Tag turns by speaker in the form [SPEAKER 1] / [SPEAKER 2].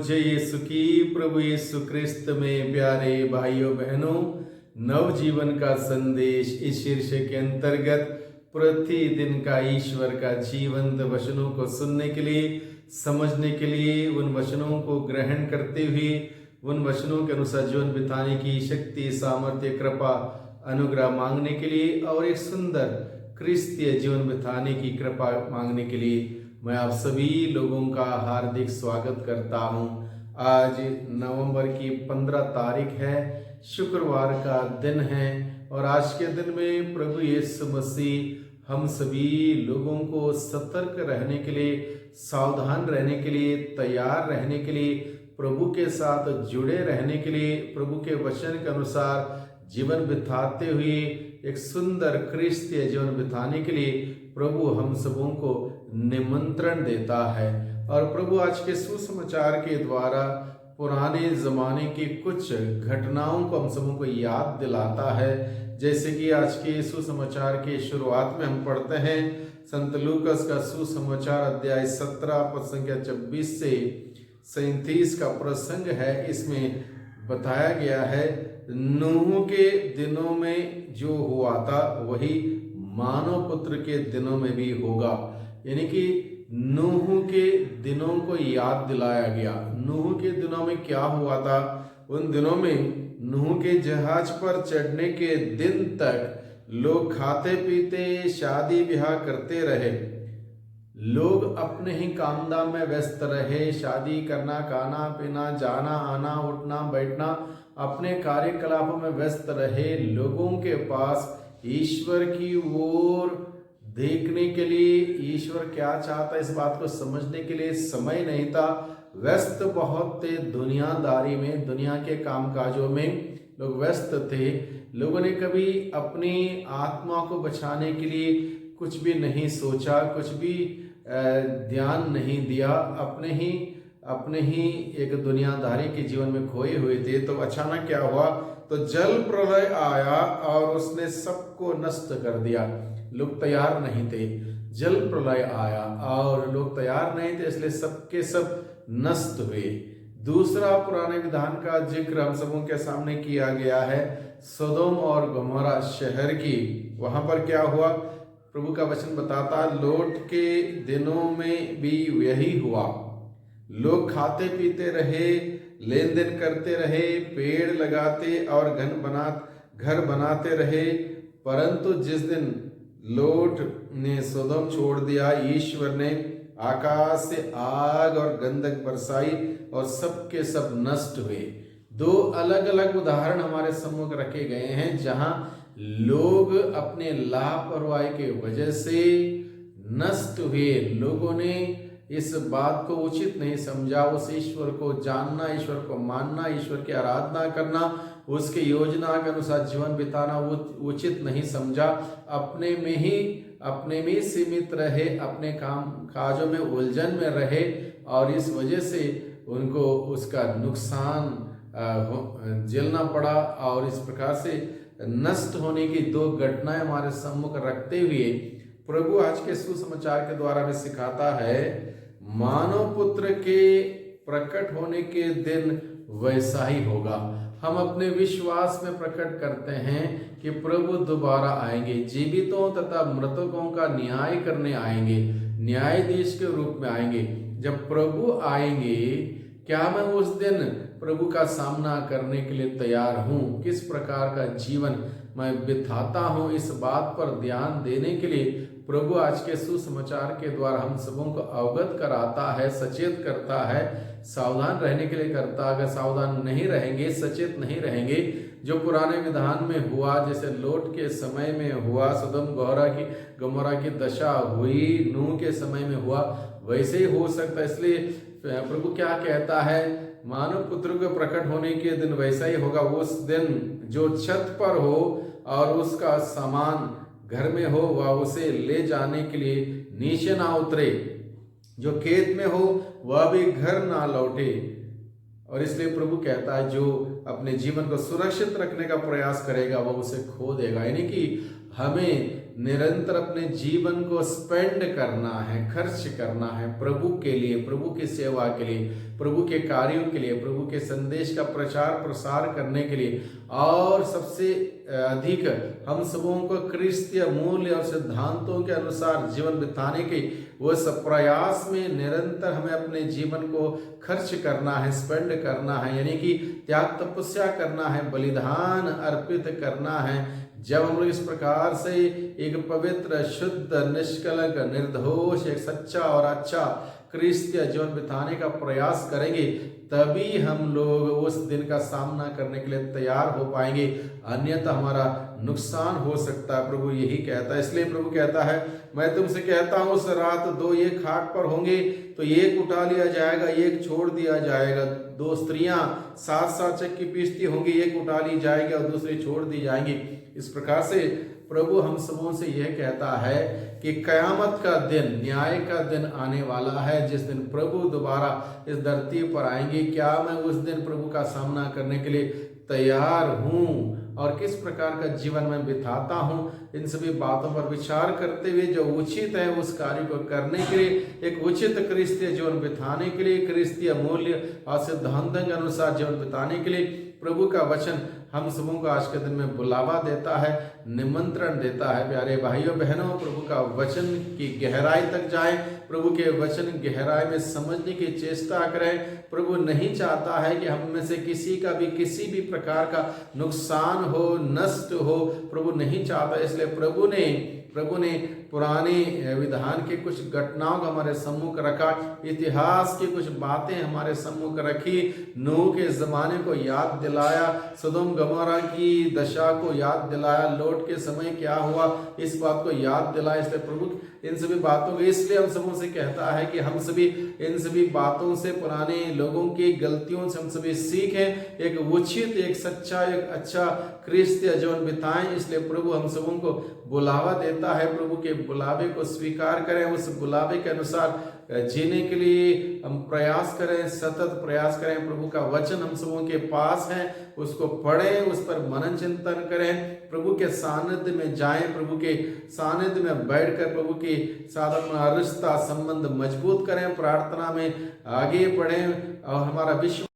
[SPEAKER 1] पूज्य यीशु की प्रभु यीशु क्रिस्त में प्यारे भाइयों बहनों, नवजीवन का संदेश इस शीर्षक के अंतर्गत प्रतिदिन का ईश्वर का जीवंत वचनों को सुनने के लिए, समझने के लिए, उन वचनों को ग्रहण करते हुए उन वचनों के अनुसार जीवन बिताने की शक्ति, सामर्थ्य, कृपा, अनुग्रह मांगने के लिए और एक सुंदर क्रिस्तीय जीवन बिताने की कृपा मांगने के लिए मैं आप सभी लोगों का हार्दिक स्वागत करता हूं। आज नवंबर की 15 तारीख है, शुक्रवार का दिन है और आज के दिन में प्रभु यीशु मसीह हम सभी लोगों को सतर्क रहने के लिए, सावधान रहने के लिए, तैयार रहने के लिए, प्रभु के साथ जुड़े रहने के लिए, प्रभु के वचन के अनुसार जीवन बिताते हुए एक सुंदर क्रिस्तीय जीवन बिताने के लिए प्रभु हम सबों को निमंत्रण देता है। और प्रभु आज के सुसमाचार के द्वारा पुराने जमाने की कुछ घटनाओं को हम सबों को याद दिलाता है। जैसे कि आज के सुसमाचार के शुरुआत में हम पढ़ते हैं संत लूकस का सुसमाचार अध्याय 17 पद संख्या 26 से 37 का प्रसंग है। इसमें बताया गया है, नूह के दिनों में जो हुआ था वही मानव पुत्र के दिनों में भी होगा। यानी कि नूह के दिनों को याद दिलाया गया। नूह के दिनों में क्या हुआ था? उन दिनों में नूह के जहाज पर चढ़ने के दिन तक लोग खाते पीते, शादी ब्याह करते रहे। लोग अपने ही काम धाम में व्यस्त रहे। शादी करना, खाना पीना, जाना आना, उठना बैठना, अपने कार्यकलापों में व्यस्त रहे। लोगों के पास ईश्वर की ओर देखने के लिए, ईश्वर क्या चाहता है इस बात को समझने के लिए समय नहीं था। व्यस्त बहुत थे दुनियादारी में, दुनिया के कामकाजों में लोग व्यस्त थे। लोगों ने कभी अपनी आत्मा को बचाने के लिए कुछ भी नहीं सोचा, कुछ भी ध्यान नहीं दिया। अपने ही एक दुनियादारी के जीवन में खोए हुए थे। तो अचानक क्या हुआ? तो जल प्रलय आया और उसने सबको नष्ट कर दिया। लोग तैयार नहीं थे। जल प्रलय आया और लोग तैयार नहीं थे, इसलिए सबके सब नष्ट हुए। दूसरा पुराने विधान का जिक्र हम सबों के सामने किया गया है, सदोम और गमोरा शहर की। वहां पर क्या हुआ? प्रभु का वचन बताता, लोट के दिनों में भी यही हुआ। लोग खाते पीते रहे, लेन देन करते रहे, पेड़ लगाते और घर बनाते रहे। परंतु जिस दिन लोट ने सदोम छोड़ दिया, ईश्वर ने आकाश से आग और गंधक बरसाई और सबके सब नष्ट हुए। दो अलग अलग उदाहरण हमारे सम्मुख रखे गए हैं जहां लोग अपने लापरवाही के वजह से नष्ट हुए। लोगों ने इस बात को उचित नहीं समझा, उस ईश्वर को जानना, ईश्वर को मानना, ईश्वर की आराधना करना, उसके योजना के अनुसार जीवन बिताना वो उचित नहीं समझा। अपने में ही सीमित रहे, अपने काम काजों में उलझन में रहे और इस वजह से उनको उसका नुकसान झेलना पड़ा। और इस प्रकार से नष्ट होने की दो घटनाएं हमारे सम्मुख रखते हुए प्रभु आज के सुसमाचार के द्वारा हमें सिखाता है, मानव पुत्र के प्रकट होने के दिन वैसा ही होगा। हम अपने विश्वास में प्रकट करते हैं कि प्रभु दोबारा आएंगे, जीवितों तथा मृतकों का न्याय करने आएंगे, न्यायाधीश के रूप में आएंगे। जब प्रभु आएंगे, क्या मैं उस दिन प्रभु का सामना करने के लिए तैयार हूं? किस प्रकार का जीवन मैं बिताता हूं? इस बात पर ध्यान देने के लिए प्रभु आज के सुसमाचार के द्वारा हम सबों को अवगत कराता है, सचेत करता है, सावधान रहने के लिए करता। अगर सावधान नहीं रहेंगे, सचेत नहीं रहेंगे, जो पुराने विधान में हुआ, जैसे लोट के समय में हुआ, सदोम गमोरा की दशा हुई, नूह के समय में हुआ, वैसे ही हो सकता है। इसलिए प्रभु क्या कहता है, मानव पुत्र के प्रकट होने के दिन वैसा ही होगा। उस दिन जो छत पर हो और उसका सामान घर में हो, वह उसे ले जाने के लिए नीचे ना उतरे, जो खेत में हो वह भी घर ना लौटे। और इसलिए प्रभु कहता है, जो अपने जीवन को सुरक्षित रखने का प्रयास करेगा वह उसे खो देगा। यानी कि हमें निरंतर अपने जीवन को स्पेंड करना है, खर्च करना है प्रभु के लिए, प्रभु की सेवा के लिए, प्रभु के कार्यों के लिए, प्रभु के संदेश का प्रचार प्रसार करने के लिए, और सबसे अधिक हम सबों को क्रिस्तीय मूल्य और सिद्धांतों के अनुसार जीवन बिताने के उस प्रयास में निरंतर हमें अपने जीवन को खर्च करना है, स्पेंड करना है, यानी कि त्याग तपस्या करना है, बलिदान अर्पित करना है। जब हम लोग इस प्रकार से एक पवित्र, शुद्ध, निष्कलंक, निर्दोष, एक सच्चा और अच्छा क्रिस्तीय जीवन बिताने का प्रयास करेंगे, तभी हम लोग उस दिन का सामना करने के लिए तैयार हो पाएंगे, अन्यथा हमारा नुकसान हो सकता है। प्रभु यही कहता है, इसलिए प्रभु कहता है, मैं तुमसे कहता हूं उस रात दो ये खाट पर होंगे तो एक उठा लिया जाएगा, एक छोड़ दिया जाएगा। दो स्त्रियां साथ साथ चक्की पीसती होंगी, एक उठा ली जाएगी और दूसरी छोड़ दी जाएंगी। इस प्रकार से प्रभु हम सबों से यह कहता है कि कयामत का दिन, न्याय का दिन आने वाला है, जिस दिन प्रभु दोबारा इस धरती पर आएंगे। क्या मैं उस दिन प्रभु का सामना करने के लिए तैयार हूँ और किस प्रकार का जीवन में बिताता हूँ? इन सभी बातों पर विचार करते हुए जो उचित है उस कार्य को करने के लिए, एक उचित क्रिस्तीय जीवन बिताने के लिए, क्रिस्तीय मूल्य और सिद्धांतों के अनुसार जीवन बिताने के लिए प्रभु का वचन हम सबों को आज के दिन में बुलावा देता है, निमंत्रण देता है। प्यारे भाइयों बहनों, प्रभु का वचन की गहराई तक जाएं, प्रभु के वचन गहराई में समझने की चेष्टा करें। प्रभु नहीं चाहता है कि हम में से किसी का भी किसी भी प्रकार का नुकसान हो, नष्ट हो, प्रभु नहीं चाहता। इसलिए प्रभु ने पुराने विधान के कुछ घटनाओं को हमारे सम्मुख रखा, इतिहास की कुछ बातें हमारे सम्मुख रखी, नूह के जमाने को याद दिलाया, सदोम गमोरा की दशा को याद दिलाया, लोट के समय क्या हुआ इस बात को याद दिलाया। इसलिए प्रभु इन सभी बातों को, इसलिए हम सबों से कहता है कि हम सभी इन सभी बातों से, पुराने लोगों की गलतियों से हम सभी सीखें, एक उचित, एक सच्चा, एक अच्छा क्रिस्तीय जीवन बिताएं। इसलिए प्रभु हम सबों को बुलावा देता है, प्रभु के बुलावे को स्वीकार करें, उस बुलावे के अनुसार जीने के लिए हम प्रयास करें, सतत प्रयास करें। प्रभु का वचन हम सबों के पास है, उसको पढ़ें, उस पर मनन चिंतन करें, प्रभु के सानिध्य में जाएं, प्रभु के सानिध्य में बैठकर प्रभु के साथ अपना रिश्ता, संबंध मजबूत करें, प्रार्थना में आगे बढ़ें और हमारा विश्व